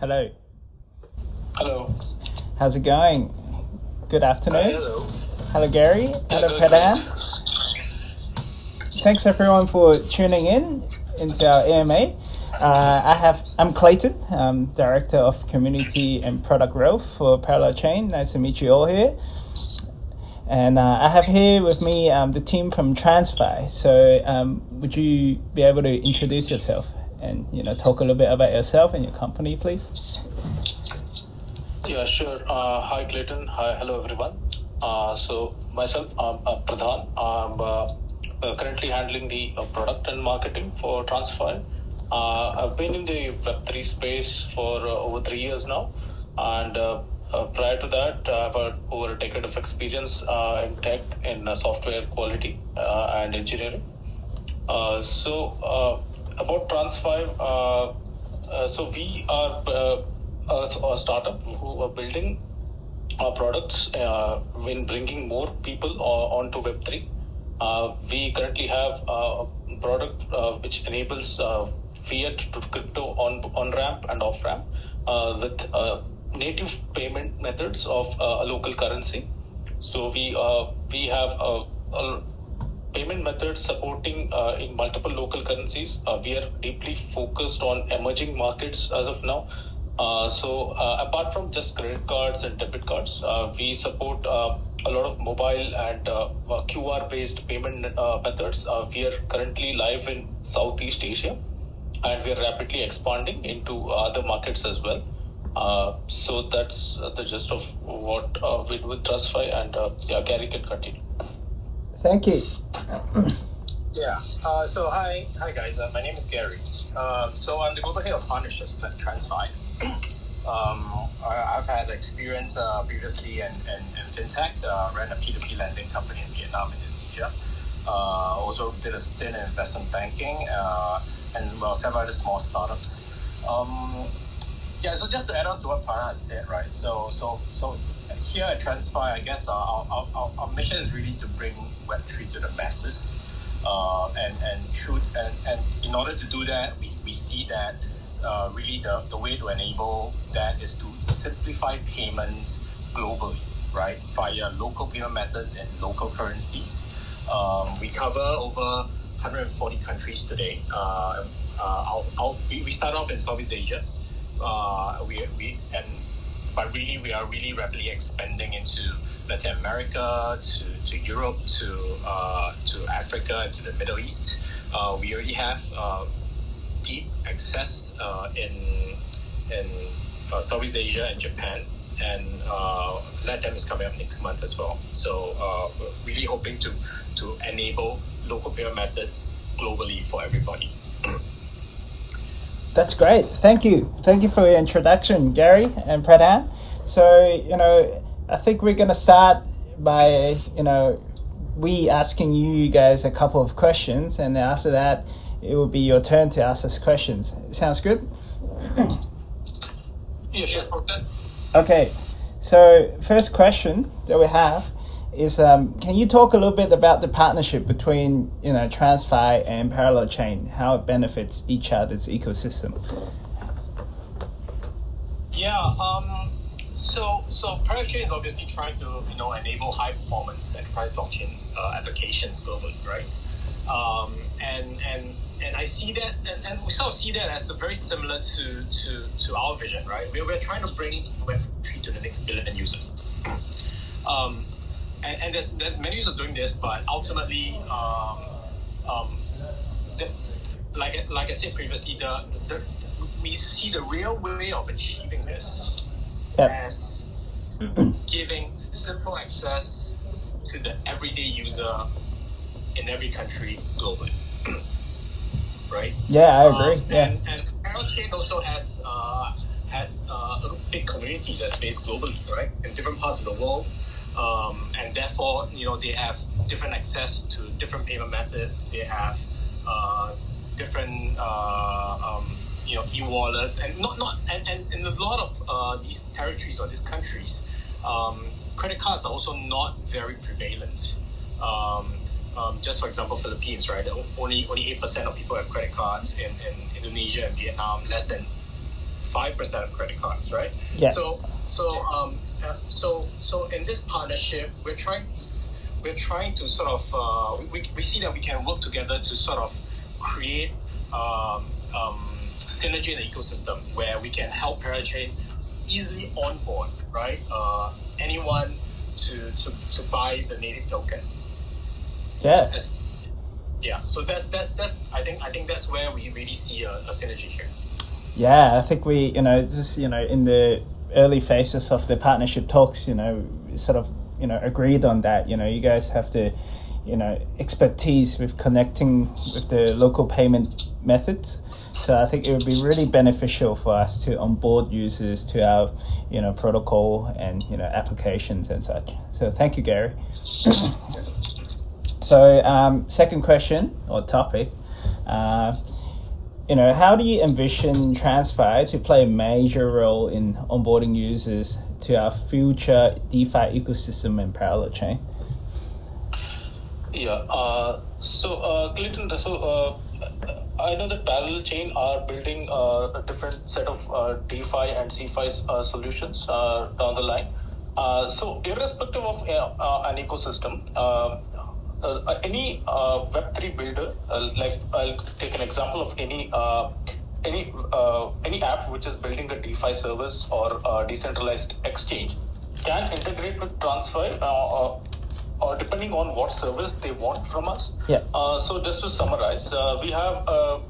Hello. Hello. How's it going? Good afternoon. Hello. Hello, Garry. Hello, Good, Pradhan. Thanks everyone for tuning into our AMA. I'm Clayton. I'm Director of Community and Product Growth for ParallelChain. Nice to meet you all here. And I have here with me the team from TransFi. So would you be able to introduce yourself and talk a little bit about yourself and your company, please? Yeah, sure. Hi, Clayton. Hi, hello, everyone. So myself, I'm Pradhan. I'm currently handling the product and marketing for TransFi. I've been in the Web3 space for over 3 years now. And prior to that, I've had over a decade of experience in tech, in software quality and engineering. About TransFi, so we are a startup who are building products in bringing more people onto Web3. We currently have a product which enables fiat to crypto on-ramp and off-ramp with native payment methods of a local currency. So we have a payment methods supporting in multiple local currencies. We are deeply focused on emerging markets as of now. Apart from just credit cards and debit cards, we support a lot of mobile and QR-based payment methods. We are currently live in Southeast Asia, and we are rapidly expanding into other markets as well. So that's the gist of what we do with TransFi, and Garry can continue. Thank you. So hi guys. My name is Garry. So I'm the global head of partnerships at TransFi. I've had experience previously in fintech. Ran a P2P lending company in Vietnam and Indonesia. Also did a stint in investment banking and several other small startups. So just to add on to what Prasad has said, right? So here at TransFi, I guess our mission is really to bring Web3 to the masses. And in order to do that, we see that really the way to enable that is to simplify payments globally, right? Via local payment methods and local currencies. We cover over 140 countries today. We start off in Southeast Asia. We are really rapidly expanding into Latin America, to Europe, to Africa, and to the Middle East. We already have deep access in Southeast Asia and Japan, and LATAM is coming up next month as well. So we're really hoping to enable local payment methods globally for everybody. That's great. Thank you. Thank you for your introduction, Garry and Pradhan. So, I think we're going to start by, we asking you guys a couple of questions, and then after that, it will be your turn to ask us questions. Sounds good? Yeah, sure. Okay. So, first question that we have is, can you talk a little bit about the partnership between, TransFi and ParallelChain, how it benefits each other's ecosystem? So ParallelChain is obviously trying to enable high performance enterprise blockchain applications globally, right? And I see that, and we sort of see that as very similar to our vision, right? We're trying to bring Web3 to the next billion users. And there's many ways of doing this, but ultimately, like I said previously, we see the real way of achieving this as giving simple access to the everyday user in every country globally. Right? Yeah, I agree. And ParallelChain also has a big community that's based globally, right? In different parts of the world. And therefore, they have different access to different payment methods. They have different e-wallets, and and in a lot of these territories or these countries, credit cards are also not very prevalent. Just for example, Philippines, right? Only 8% of people have credit cards. In Indonesia and Vietnam, less than 5% of credit cards, right? Yeah. So in this partnership, we're trying to sort of we see that we can work together to sort of create synergy in the ecosystem where we can help ParallelChain easily onboard, right? Anyone to buy the native token. Yeah. So that's I think that's where we really see a synergy here. Yeah, I think we, in the early phases of the partnership talks, sort of, agreed on that. You guys have the, expertise with connecting with the local payment methods. So I think it would be really beneficial for us to onboard users to our, protocol and, applications and such. So thank you, Garry. So second question or topic, how do you envision TransFi to play a major role in onboarding users to our future DeFi ecosystem in ParallelChain? Yeah. Clayton, I know that ParallelChain are building a different set of DeFi and CeFi solutions down the line. So irrespective of an ecosystem, any Web3 builder, like I'll take an example of any app which is building a DeFi service or a decentralized exchange, can integrate with TransFi or depending on what service they want from us. Yeah. So just to summarize, we have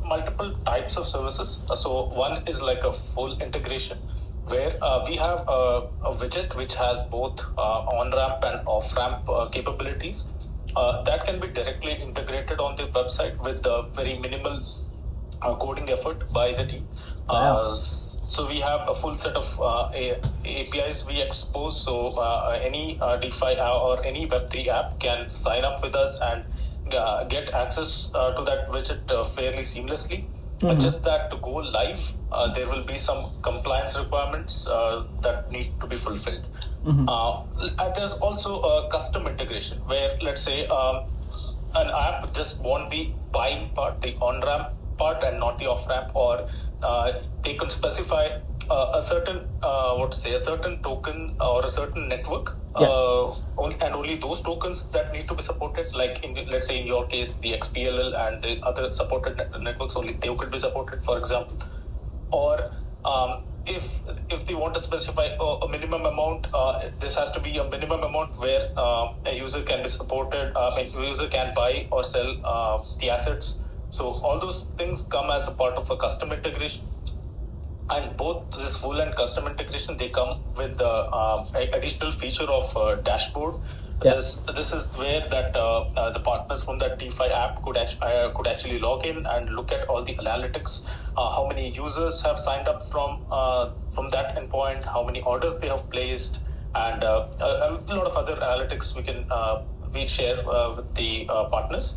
multiple types of services. So one is like a full integration, where we have a widget which has both on-ramp and off-ramp capabilities. That can be directly integrated on the website with very minimal coding effort by the team. Wow. So we have a full set of APIs we expose. So any DeFi or any Web3 app can sign up with us and get access to that widget fairly seamlessly. But just that to go live, there will be some compliance requirements that need to be fulfilled. And there's also a custom integration where, let's say, an app just want the buying part, the on-ramp part, and not the off-ramp, or they can specify a certain a certain token or a certain network, and only those tokens that need to be supported. Like let's say in your case, the XPLL and the other supported networks, only they could be supported, for example. Or if they want to specify a minimum amount, this has to be a minimum amount where a user can be supported, a user can buy or sell the assets. So all those things come as a part of a custom integration. And both this full and custom integration, they come with the additional feature of dashboard. Yeah. This is where that the partners from that DeFi app could actually log in and look at all the analytics, how many users have signed up from that endpoint, how many orders they have placed, and a lot of other analytics we share with the partners.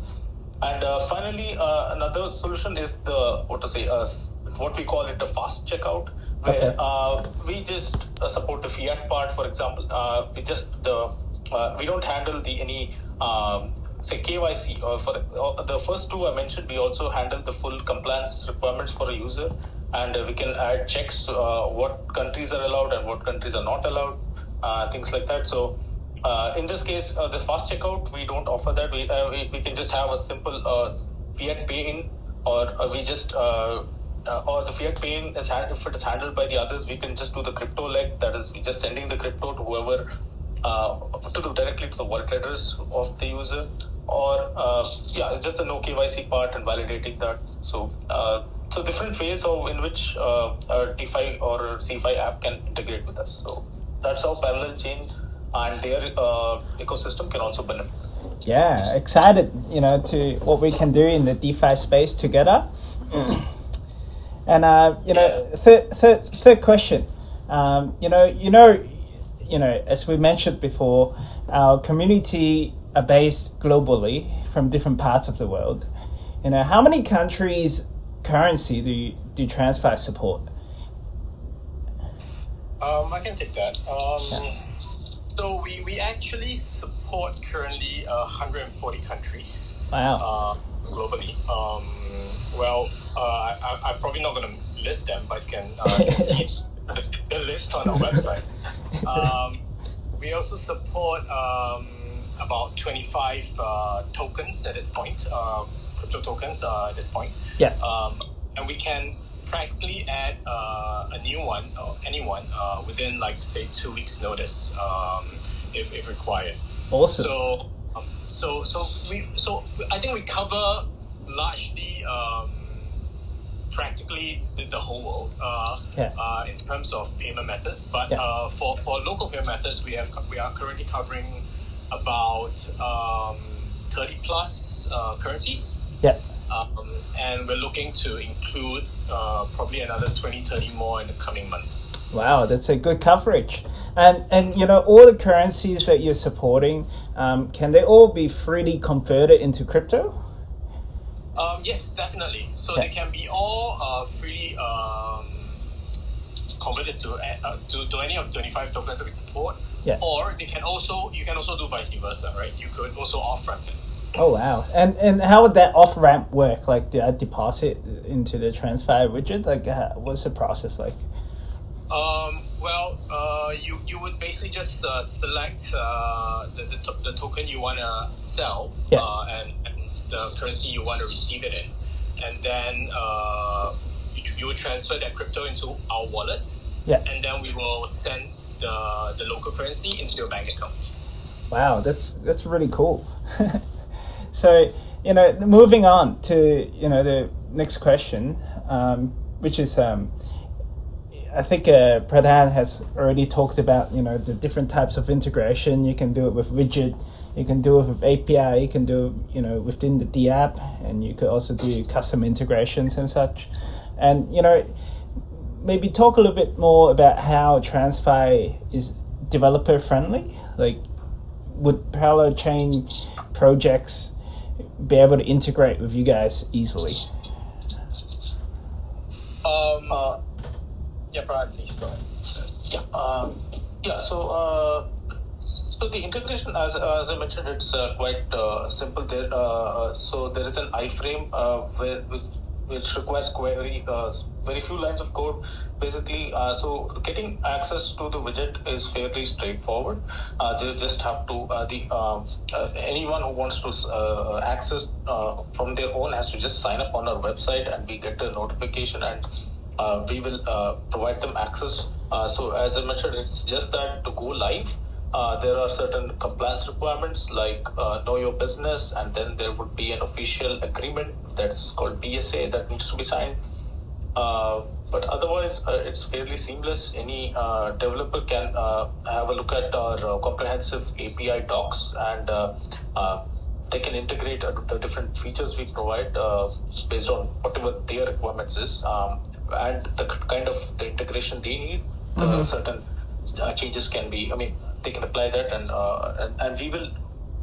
And finally, another solution is what we call it a fast checkout, where we just support the fiat part. For example, we don't handle any say KYC or for the first two I mentioned. We also handle the full compliance requirements for a user, and we can add checks what countries are allowed and what countries are not allowed, things like that. So in this case, the fast checkout, we don't offer that. We can just have a simple fiat pay in, or we just or the fiat pay in is if it is handled by the others, we can just do the crypto leg. That is, we just sending the crypto to whoever directly to the wallet address of the user, or just the no KYC part and validating that. So different ways in which a DeFi or CeFi app can integrate with us. So that's how ParallelChain and their ecosystem can also benefit. Yeah, excited, to what we can do in the DeFi space together. And third question, as we mentioned before, our community are based globally from different parts of the world. How many countries' currency do TransFi support? I can take that. So we actually support currently 140 countries. Wow. Globally. I'm probably not going to list them, but you can see the list on our website. We also support about 25 tokens at this point, crypto tokens at this point. Yeah. And we can practically add a new one or anyone within, like, say, 2 weeks notice if required. Awesome. So I think we cover largely practically the whole world in terms of payment methods. But for local payment methods, we are currently covering about 30 plus currencies. Yeah. And we're looking to include probably another 20-30 more in the coming months. Wow, that's a good coverage. And you know, all the currencies that you're supporting, can they all be freely converted into crypto? Yes, definitely. So they can be all freely converted to any of the 25 tokens that we support. Yeah. Or you can also do vice versa, right? You could also off-ramp it. Oh wow! And how would that off ramp work? Like, do I deposit into the TransFi widget? Like, what's the process like? You would basically just select the token you want to sell, and the currency you want to receive it in, and then you would transfer that crypto into our wallet, and then we will send the local currency into your bank account. Wow, that's really cool. So, you know, moving on to, you know, the next question, which is, I think Pradhan has already talked about, you know, the different types of integration. You can do it with widget, you can do it with API, you can do it, you know, within the app, and you could also do custom integrations and such. And, you know, maybe talk a little bit more about how TransFi is developer friendly. Like, would ParallelChain projects be able to integrate with you guys easily? Prad, please go ahead. So the integration, as I mentioned, it's quite simple. There, so there is an iframe which requires very few lines of code. Basically, so getting access to the widget is fairly straightforward. They just have to anyone who wants to access from their own has to just sign up on our website, and we get a notification, and we will provide them access. So as I mentioned, it's just that to go live, there are certain compliance requirements like know your business, and then there would be an official agreement that's called PSA that needs to be signed. But otherwise, it's fairly seamless. Any developer can have a look at our comprehensive API docs, and they can integrate the different features we provide based on whatever their requirements is, and the kind of the integration they need. Certain changes can be, they can apply that, and we will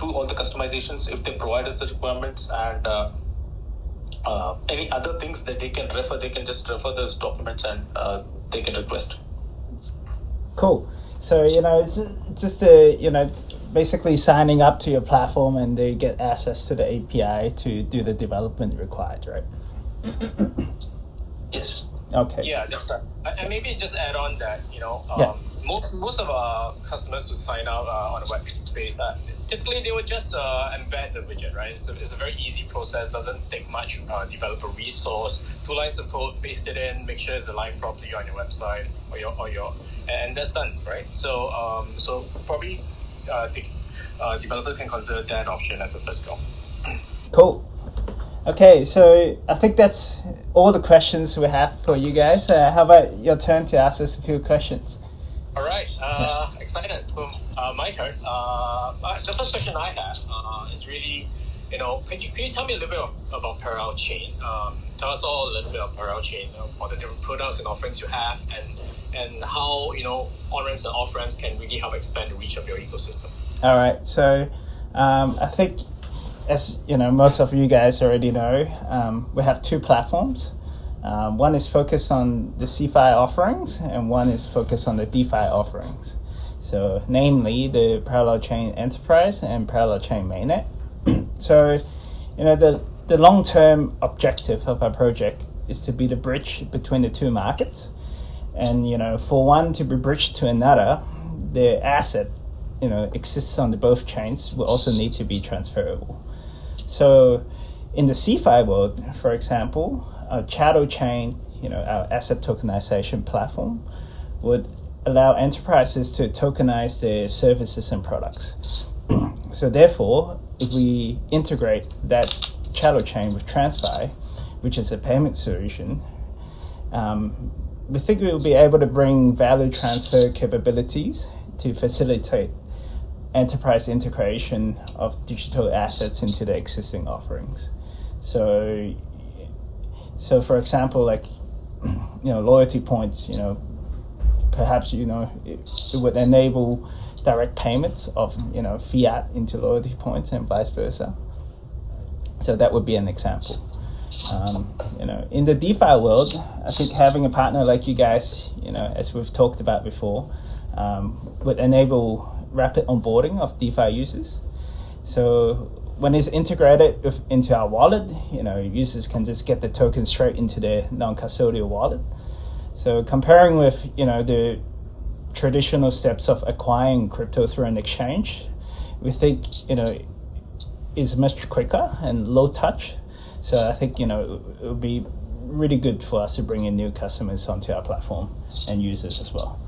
do all the customizations if they provide us the requirements, and any other things that they can refer, they can just refer those documents, and they can request. Cool. So, it's just basically signing up to your platform, and they get access to the API to do the development required, right? Yes. Okay. Yeah, that's right. And maybe just add on that, most of our customers who sign up on the web space, typically they would just embed the widget, right? So it's a very easy process, doesn't take much developer resource. 2 lines of code, paste it in, make sure it's aligned properly on your website or your and that's done, right? So so probably the developers can consider that option as a first go. Cool. Okay, so I think that's all the questions we have for you guys. How about your turn to ask us a few questions? All right, excited. My turn. The first question I have is really, could you tell me a little bit about ParallelChain? Tell us all a little bit about ParallelChain, what the different products and offerings you have, and how on-ramps and off-ramps can really help expand the reach of your ecosystem. All right, so I think, as most of you guys already know, we have 2 platforms. One is focused on the CeFi offerings, and one is focused on the DeFi offerings. So, namely, the ParallelChain Enterprise and ParallelChain Mainnet. So, the long-term objective of our project is to be the bridge between the two markets. And, for one to be bridged to another, the asset, exists on the both chains will also need to be transferable. So in the CeFi world, for example, a chattel chain, our asset tokenization platform, would allow enterprises to tokenize their services and products. So therefore, if we integrate that chattel chain with TransFi, which is a payment solution, we think we will be able to bring value transfer capabilities to facilitate enterprise integration of digital assets into the existing offerings. So for example, like, loyalty points, perhaps, it would enable direct payments of, fiat into loyalty points and vice versa. So that would be an example. In the DeFi world, I think having a partner like you guys, as we've talked about before, would enable rapid onboarding of DeFi users. So when it's integrated into our wallet, users can just get the token straight into their non-custodial wallet. So comparing with, the traditional steps of acquiring crypto through an exchange, we think, is much quicker and low touch. So I think, it would be really good for us to bring in new customers onto our platform and users as well.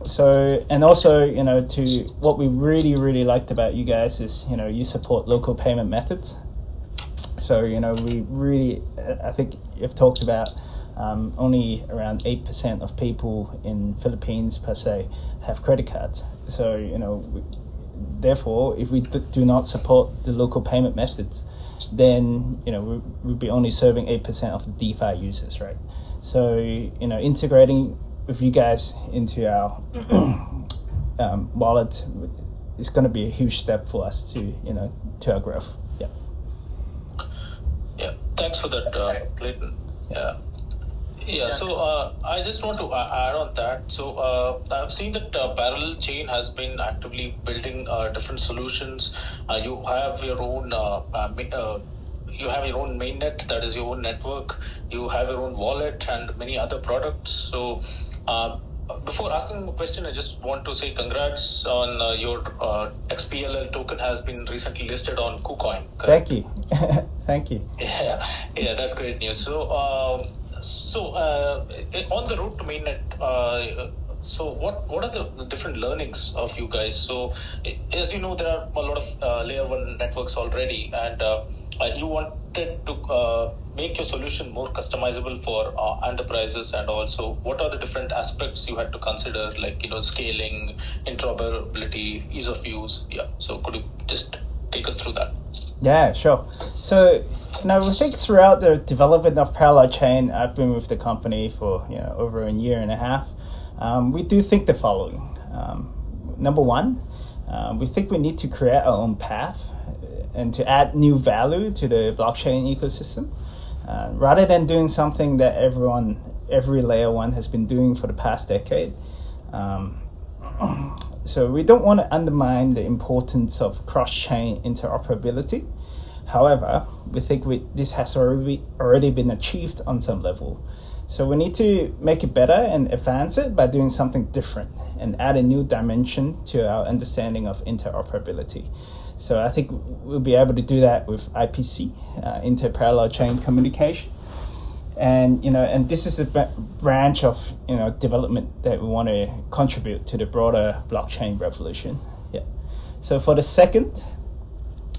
So, and also, to what we really, really liked about you guys is, you support local payment methods. So, we really, I think you've talked about only around 8% of people in Philippines per se have credit cards. So, therefore, if we do not support the local payment methods, then, we'd be only serving 8% of the DeFi users, right? So, integrating with you guys into our wallet is going to be a huge step for us to, to our growth. Yeah. Yeah. Thanks for that, Clayton. Yeah. Yeah. So I just want to add on that. So I've seen that ParallelChain has been actively building different solutions. You have your own. You have your own mainnet, that is your own network. You have your own wallet and many other products. So before asking a question, I just want to say congrats on your XPLL token has been recently listed on KuCoin. Correct? Thank you. Thank you. Yeah, that's great news. So on the road to mainnet, so what are the different learnings of you guys? So as you know, there are a lot of layer 1 networks already, and you wanted to make your solution more customizable for enterprises, and also what are the different aspects you had to consider, like scaling, interoperability, ease of use. Yeah, so could you just take us through that? Yeah, sure. So we think throughout the development of ParallelChain, I've been with the company for over a year and a half. We do think the following. Number one, we think we need to create our own path and to add new value to the blockchain ecosystem, rather than doing something that every layer 1 has been doing for the past decade. So we don't want to undermine the importance of cross-chain interoperability. However, we think this has already been achieved on some level. So we need to make it better and advance it by doing something different and add a new dimension to our understanding of interoperability. So I think we'll be able to do that with IPC, inter-parallel chain communication. And and this is a branch of development that we want to contribute to the broader blockchain revolution. Yeah. So for the second,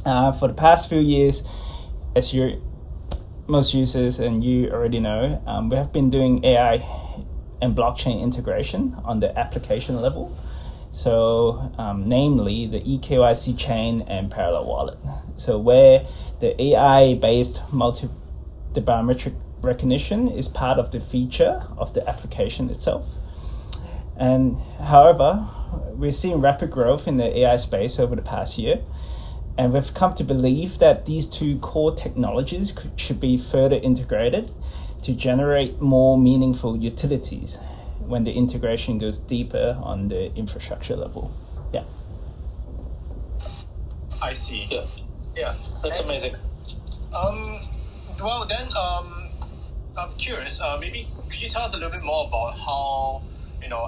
for the past few years, as most users and you already know, we have been doing AI and blockchain integration on the application level. So namely the eKYC chain and Parallel Wallet. So where the AI-based the biometric recognition is part of the feature of the application itself. And however, we're seeing rapid growth in the AI space over the past year. And we've come to believe that these two core technologies should be further integrated to generate more meaningful utilities when the integration goes deeper on the infrastructure level. Yeah. I see. Yeah. That's amazing. Well then, I'm curious. Maybe could you tell us a little bit more about how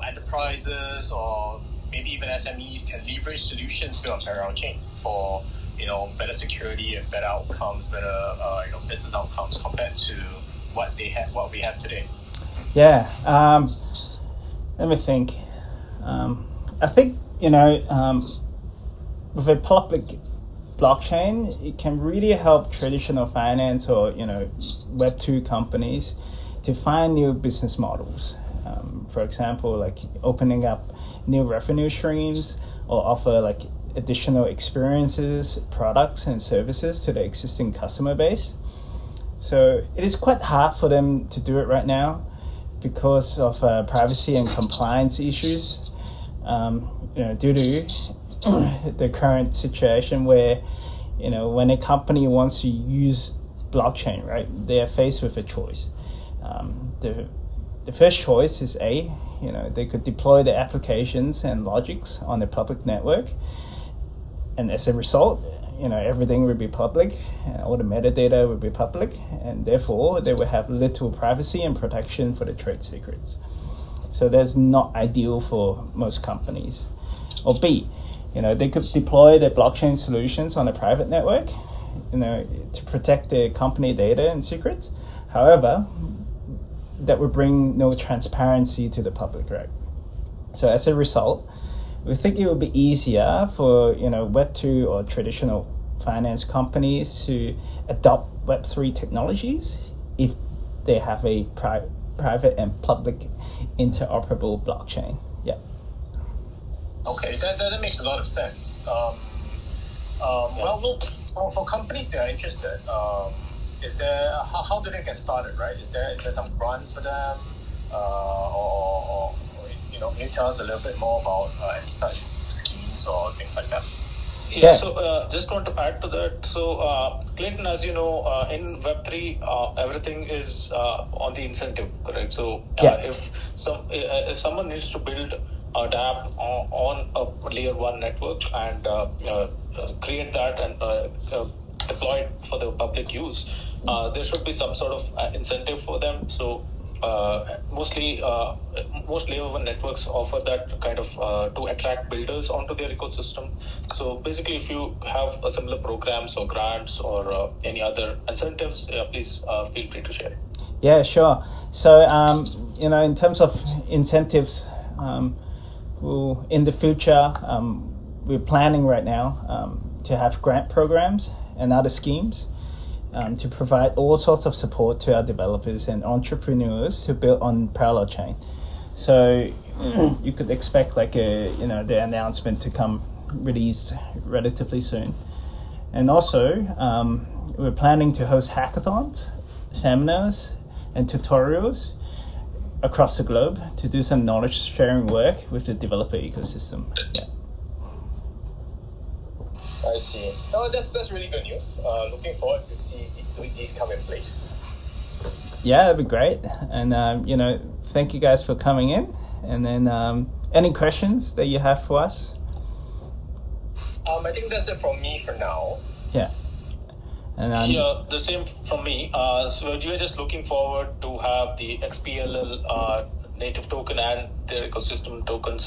enterprises or maybe even SMEs can leverage solutions built on parallel chain for better security and better outcomes, better business outcomes compared to what we have today. Yeah. Let me think. I think with a public blockchain, it can really help traditional finance or Web 2 companies to find new business models. For example, like opening up new revenue streams or offer like additional experiences, products, and services to the existing customer base. So it is quite hard for them to do it right now because of privacy and compliance issues. Due to the current situation where when a company wants to use blockchain, right, they are faced with a choice. The first choice is they could deploy the applications and logics on the public network, and as a result, everything will be public, all the metadata will be public, and therefore they will have little privacy and protection for the trade secrets. So that's not ideal for most companies. Or B, they could deploy their blockchain solutions on a private network, to protect their company data and secrets. However, that would bring no transparency to the public, right? So as a result, we think it would be easier for Web 2 or traditional finance companies to adopt Web 3 technologies if they have a private and public interoperable blockchain. Yeah. Okay, that makes a lot of sense. Well, look, for companies that are interested, is there how do they get started? Right? Is there some grants for them, or can you tell us a little bit more about any such schemes or things like that? Yeah. So just want to add to that. So Clayton, as you know, in Web3, everything is on the incentive, correct? So if someone needs to build a dApp on a layer 1 network and create that and deploy it for the public use, there should be some sort of incentive for them. So most layer 1 networks offer that kind of to attract builders onto their ecosystem. So basically, if you have a similar programs or grants or any other incentives, please feel free to share. Yeah, sure. So in terms of incentives, in the future, we're planning right now to have grant programs and other schemes to provide all sorts of support to our developers and entrepreneurs to build on parallel chain. So you could expect the announcement to come released relatively soon. And also, we're planning to host hackathons, seminars, and tutorials across the globe to do some knowledge sharing work with the developer ecosystem. Yeah. I see. Oh, that's really good news. Looking forward to see these come in place. Yeah, that'd be great. And thank you guys for coming in. And then any questions that you have for us? I think that's it from me for now. Yeah. And the same from me. So we're just looking forward to have the XPLL native token and their ecosystem token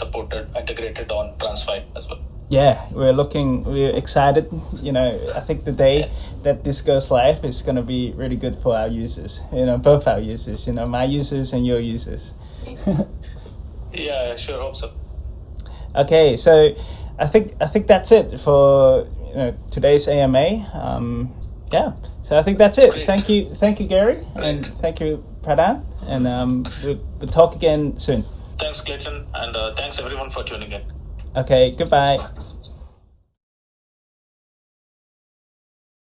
integrated on TransFi as well. Yeah, we're excited. I think the day that this goes live is going to be really good for our users. Both our users. My users and your users. Yeah, I sure hope so. Okay, so I think that's it for today's AMA. Yeah, so I think that's it. Great. Thank you, Garry, and thank you, Pradhan, and we'll talk again soon. Thanks, Clayton, and thanks everyone for tuning in. Okay, goodbye.